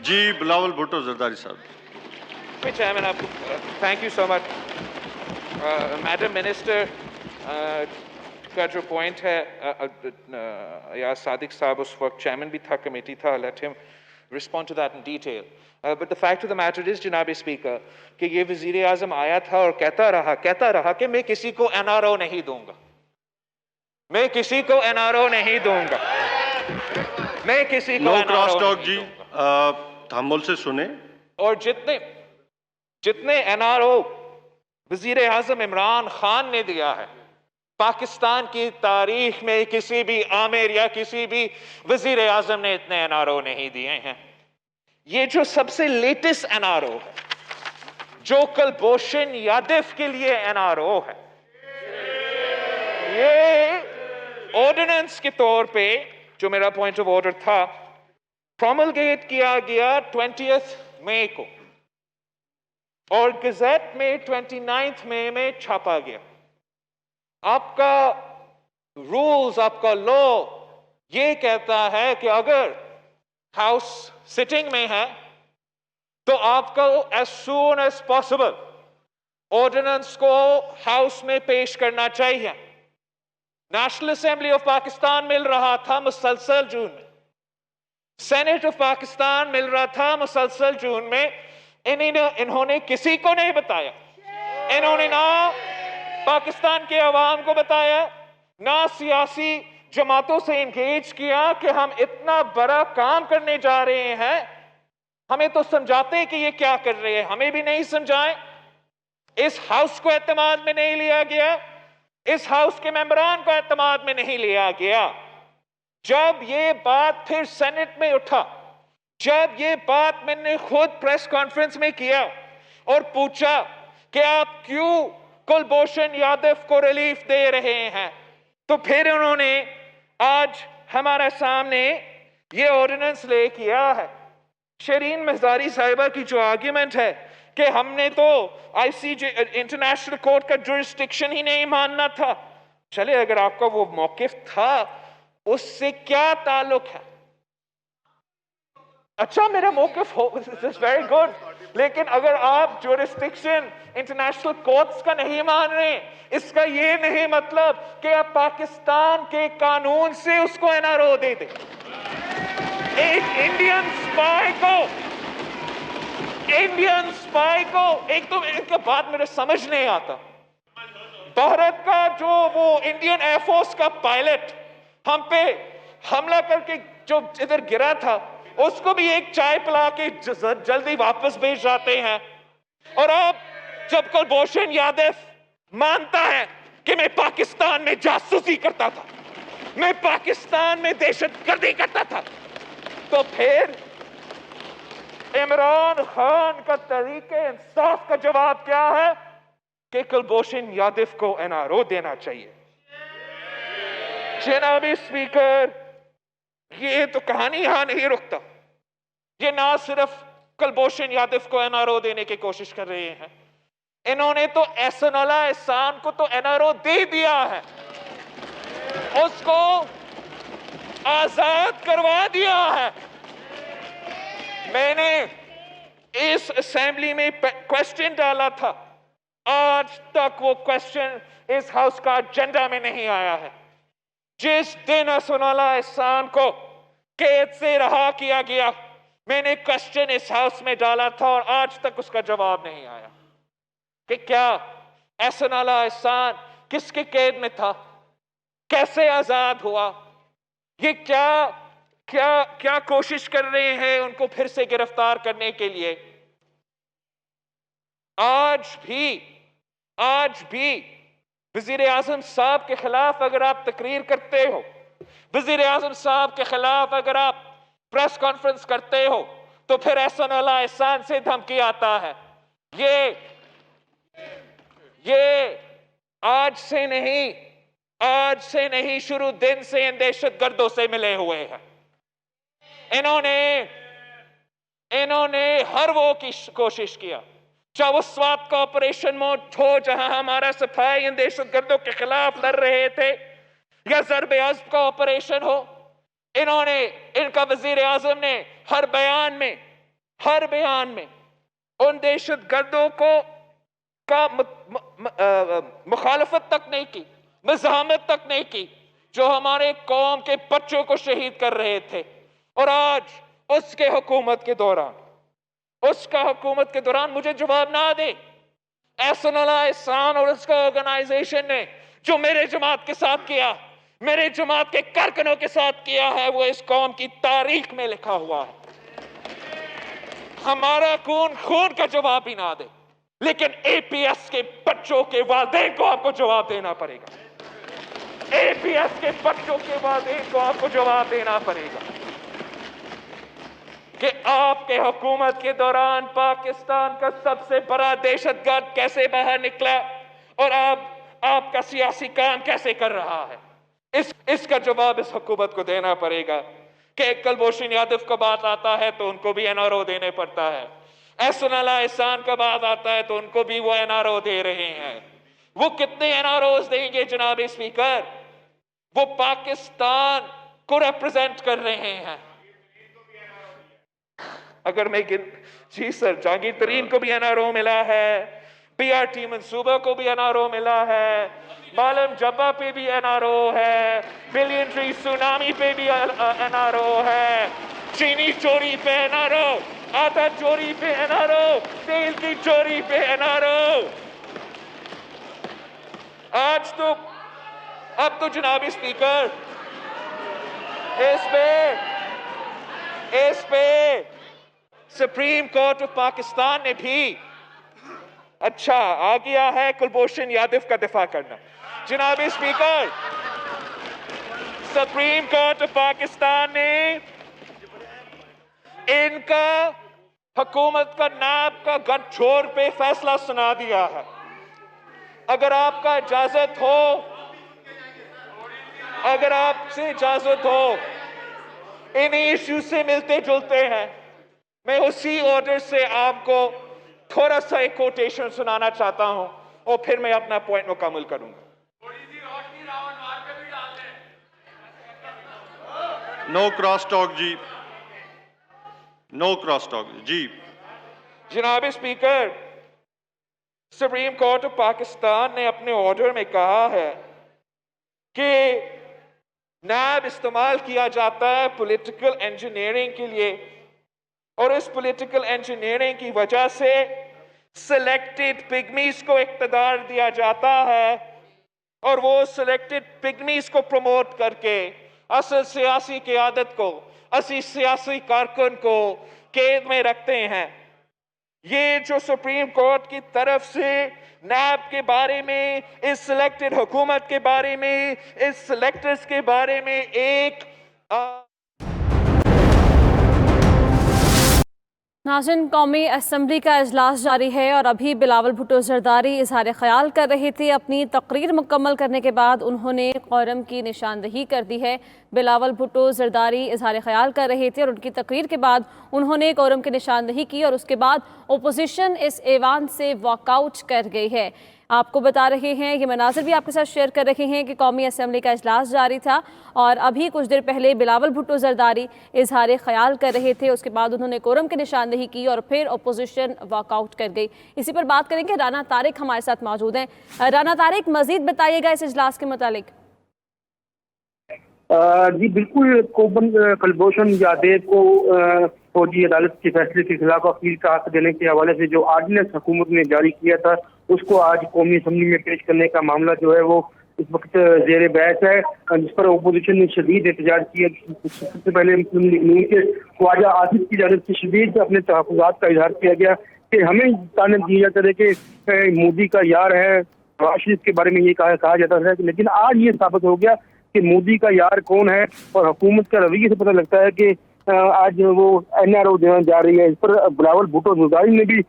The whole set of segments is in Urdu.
جی بلاول بھٹو زرداری صاحب. Chairman, thank you so much. Madam Minister, کا جو پوائنٹ ہے یا صادق صاحب اس وقت چیئرمین بھی تھا, کمیٹی تھا, let him respond to that in detail. But the fact of the matter is, جناب اسپیکر, کہ یہ وزیر اعظم آیا تھا اور کہتا رہا کہ میں کسی کو NRO نہیں دوں گا, میں کسی کو NRO نہیں دوں گا, میں کسی کو نو NRO کراس ٹاک نہیں جی, دوں گا. تحمل سے سنیں. اور جتنے NRO وزیر اعظم عمران خان نے دیا ہے, پاکستان کی تاریخ میں کسی بھی آمر یا کسی بھی وزیر اعظم نے اتنے NRO نہیں دیے ہیں. یہ جو سب سے لیٹسٹ NRO ہے, جو کلبھوشن یادو کے لیے NRO ہے, یہ آرڈیننس کے طور پہ, جو میرا پوائنٹ آف آرڈر تھا, پروملگیٹ کیا گیا 20 مئی کو اور گزٹ میں 29 مئی میں چھاپا گیا. آپ کا رولز, آپ کا لا یہ کہتا ہے کہ اگر ہاؤس سٹنگ میں ہے تو آپ کو as soon as possible ordinance کو ہاؤس میں پیش کرنا چاہیے. نیشنل اسمبلی آف پاکستان مل رہا تھا مسلسل جون میں, سینٹ آف پاکستان مل رہا تھا مسلسل جون میں. انہوں نے کسی کو نہیں بتایا, انہوں نے نہ پاکستان کے عوام کو بتایا, نہ سیاسی جماعتوں سے انگیج کیا کہ ہم اتنا بڑا کام کرنے جا رہے ہیں, ہمیں تو سمجھاتے کہ یہ کیا کر رہے ہیں, ہمیں بھی نہیں سمجھائیں. اس ہاؤس کو اعتماد میں نہیں لیا گیا, اس ہاؤس کے ممبران کو اعتماد میں نہیں لیا گیا. جب یہ بات پھر سینٹ میں اٹھا, جب یہ بات میں نے خود پریس کانفرنس میں کیا اور پوچھا کہ آپ کیوں کلبھوشن یادو کو ریلیف دے رہے ہیں, تو پھر انہوں نے آج ہمارے سامنے یہ آرڈیننس لے کیا ہے. شرین مزاری صاحبہ کی جو آرگیومنٹ ہے کہ ہم نے تو ICJ انٹرنیشنل کورٹ کا جورسڈکشن ہی نہیں ماننا تھا, چلے اگر آپ کا وہ موقف تھا اس سے کیا تعلق ہے؟ اچھا میرا موقف ہو, ویری گڈ, لیکن اگر آپ جورسڈکشن انٹرنیشنل کورٹس کا نہیں مان رہے, اس کا یہ نہیں مطلب کہ آپ پاکستان کے قانون سے اس کو NRO دے دیں. ایک انڈین سپائی کو ایک تو ان کا بات میرے سمجھ نہیں آتا. بھارت کا جو وہ انڈین ایئر فورس کا پائلٹ ہم پہ حملہ کر کے جو ادھر گرا تھا, اس کو بھی ایک چائے پلا کے جلدی واپس بھیج جاتے ہیں. اور اب جب کلبھوشن یادو مانتا ہے کہ میں پاکستان میں جاسوسی کرتا تھا, میں پاکستان میں دہشت گردی کرتا تھا, تو پھر عمران خان کا طریق انصاف کا جواب کیا ہے کہ کلبھوشن یادو کو NRO دینا چاہیے. جناب اسپیکر, یہ تو کہانی یہاں نہیں رکتا. یہ نہ صرف کلبھوشن یادو کو NRO دینے کی کوشش کر رہے ہیں, انہوں نے تو احسن اللہ احسان کو تو NRO دے دیا ہے, اس کو آزاد کروا دیا ہے. میں نے اس اسمبلی میں کوشچن ڈالا تھا, آج تک وہ کوشچن اس ہاؤس کا ایجنڈا میں نہیں آیا ہے. جس دن احسن اللہ احسان کو قید سے رہا کیا گیا, میں نے کوشچن اس ہاؤس میں ڈالا تھا اور آج تک اس کا جواب نہیں آیا کہ کیا احسن اللہ احسان کس کے قید میں تھا, کیسے آزاد ہوا, یہ کیا کوشش کر رہے ہیں ان کو پھر سے گرفتار کرنے کے لیے. آج بھی وزیر اعظم صاحب کے خلاف اگر آپ تقریر کرتے ہو, وزیر اعظم صاحب کے خلاف اگر آپ پریس کانفرنس کرتے ہو, تو پھر احسن اللہ احسان سے دھمکی آتا ہے. یہ آج سے نہیں شروع دن سے ان دہشت گردوں سے ملے ہوئے ہیں. انہوں نے ہر وہ کوشش کیا, چاہے وہ سوات کا آپریشن موڈ ہو جہاں ہمارا سپاہی ان دہشت گردوں کے خلاف لڑ رہے تھے, یا ضرب عضب کا آپریشن ہو, ان کا وزیر اعظم نے ہر بیان میں ہر بیان میں ان دہشت گردوں کا مخالفت تک نہیں کی، مزاحمت تک نہیں کی جو ہمارے قوم کے بچوں کو شہید کر رہے تھے. اور آج اس کے حکومت کے دوران مجھے جواب نہ دے. احسن اللہ احسان اور اس کا آرگنائزیشن نے جو میرے جماعت کے ساتھ کیا، میرے جماعت کے کارکنوں کے ساتھ کیا ہے، وہ اس قوم کی تاریخ میں لکھا ہوا ہے. ہمارا خون کا جواب ہی نہ دے، لیکن اے پی ایس کے بچوں کے والدین کو آپ کو جواب دینا پڑے گا. اے پی ایس کے بچوں کے والدین کو آپ کو جواب دینا پڑے گا کہ آپ کے حکومت کے دوران پاکستان کا سب سے بڑا دہشت گرد کیسے باہر نکلا اور آپ کا سیاسی کام کیسے کر رہا ہے. اس کا جواب اس حکومت کو دینا پڑے گا کہ کلبھوشن یادو کا بات آتا ہے تو ان کو بھی این آر او دینے پڑتا ہے. احسن اللہ احسان کا بات آتا ہے تو ان کو بھی وہ این آر او دے رہے ہیں. وہ کتنے این آر اوز دیں گے جناب اسپیکر؟ وہ پاکستان کو ریپرزینٹ کر رہے ہیں. اگر میں جی سر، جہانگیر ترین کو بھی این آر او ملا ہے، پی آر ٹی منصوبہ کو بھی این آر او ملا ہے، معلم جبا پہ بھی این آر او ہے، بلین ٹری سونامی پہ بھی این آر او ہے، چینی چوری پہ این آر او، آٹا چوری پہ این آر او، تیل کی چوری پہ این آر او. اب تو جناب اسپیکر اس پہ سپریم کورٹ آف پاکستان نے بھی اچھا آ گیا ہے کلبھوشن یادو کا دفاع کرنا. جناب speaker, supreme court of Pakistan نے ان کا حکومت کا ناب کا گٹھ چھوڑ پہ فیصلہ سنا دیا ہے. اگر آپ کا اجازت ہو، اگر آپ سے اجازت ہو، انہی ایشو سے ملتے جلتے ہیں، میں اسی آرڈر سے آپ کو تھوڑا سا ایک کوٹیشن سنانا چاہتا ہوں اور پھر میں اپنا پوائنٹ مکمل کروں گا. نو کراس ٹاک جی، نو کراس ٹاک جی. جناب speaker, supreme court of Pakistan نے اپنے آرڈر میں کہا ہے کہ نیب استعمال کیا جاتا ہے پولیٹیکل انجینئرنگ کے لیے، اور اس پولیٹیکل انجینئرنگ کی وجہ سے سلیکٹڈ پگمیز کو اقتدار دیا جاتا ہے، اور وہ سلیکٹڈ پگمیز کو پروموٹ کر کے اصل سیاسی قیادت کو، اصل سیاسی کارکن کو قید میں رکھتے ہیں. یہ جو سپریم کورٹ کی طرف سے نیب کے بارے میں، اس سلیکٹڈ حکومت کے بارے میں، اس سلیکٹرز کے بارے میں ایک ناظرین، قومی اسمبلی کا اجلاس جاری ہے اور ابھی بلاول بھٹو زرداری اظہار خیال کر رہے تھے. اپنی تقریر مکمل کرنے کے بعد انہوں نے قورم کی نشاندہی کر دی ہے. بلاول بھٹو زرداری اظہار خیال کر رہے تھے اور ان کی تقریر کے بعد انہوں نے قورم کی نشاندہی کی اور اس کے بعد اپوزیشن اس ایوان سے واک آؤٹ کر گئی ہے. آپ کو بتا رہے ہیں، یہ مناظر بھی آپ کے ساتھ شیئر کر رہے ہیں کہ قومی اسمبلی کا اجلاس جاری تھا اور ابھی کچھ دیر پہلے بلاول بھٹو زرداری اظہار خیال کر رہے تھے. اس کے بعد انہوں نے قورم کی نشاندہی کی اور پھر اپوزیشن واک آؤٹ کر گئی. اسی پر بات کریں گے، رانا طارق ہمارے ساتھ موجود ہیں. رانا طارق، مزید بتائیے گا اس اجلاس کے متعلق. جی بالکل، کلبھوشن یادو کو فوجی عدالت کے فیصلے کے خلاف اپیل کا حق دینے کے حوالے سے جو آرڈیننس حکومت نے جاری کیا تھا، اس کو آج قومی اسمبلی میں پیش کرنے کا معاملہ جو ہے وہ اس وقت زیر بحث ہے، جس پر اپوزیشن نے شدید احتجاج کیا. سب سے پہلے مسلم لیگ نون کے خواجہ آصف کی جانب سے شدید اپنے تحفظات کا اظہار کیا گیا کہ ہمیں تعینات دی جاتا ہے کہ مودی کا یار ہے. نواز شریف کے بارے میں یہ کہا جاتا ہے، لیکن آج یہ ثابت ہو گیا کہ مودی کا یار کون ہے، اور حکومت کا رویے سے پتہ لگتا ہے کہ آج وہ این آر او دینا جا رہی ہے. اس پر بلاول بھٹو زرداری نے بھی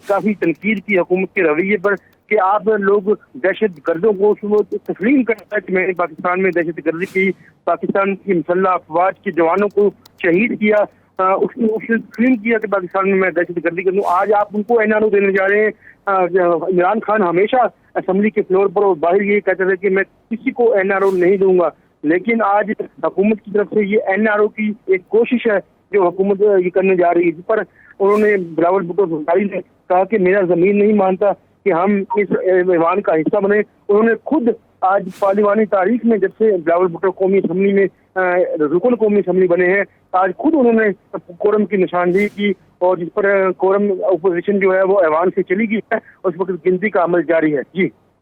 کافی تنقید کی حکومت کے رویے پر کہ آپ لوگ دہشت گردوں کو تسلیم کرتا ہے کہ میں نے پاکستان میں دہشت گردی کی، پاکستان کی مسلح افواج کے جوانوں کو شہید کیا، اس نے تسلیم کیا کہ پاکستان میں دہشت گردی کروں. آج آپ ان کو این آر او دینے جا رہے ہیں. عمران خان ہمیشہ اسمبلی کے فلور پر اور باہر یہ کہتے تھے کہ میں کسی کو این آر او نہیں دوں گا، لیکن آج حکومت کی طرف سے یہ این آر او کی ایک کوشش ہے جو حکومت یہ کرنے جا رہی ہے، جس پر انہوں نے بلاول بھٹو زرداری نے کہا کہ میرا ضمیر نہیں مانتا کہ ہم اس ایوان کا حصہ بنے۔ انہوں نے خود آج پارلیمانی تاریخ میں جب سے بلاول بھٹو قومی اسمبلی میں رکن قومی اسمبلی بنے ہیں، آج خود انہوں نے کورم کی نشاندہی کی، اور جس پر کورم اپوزیشن جو ہے وہ ایوان سے چلی گئی ہے، اور اس وقت گنتی کا عمل جاری ہے۔ جی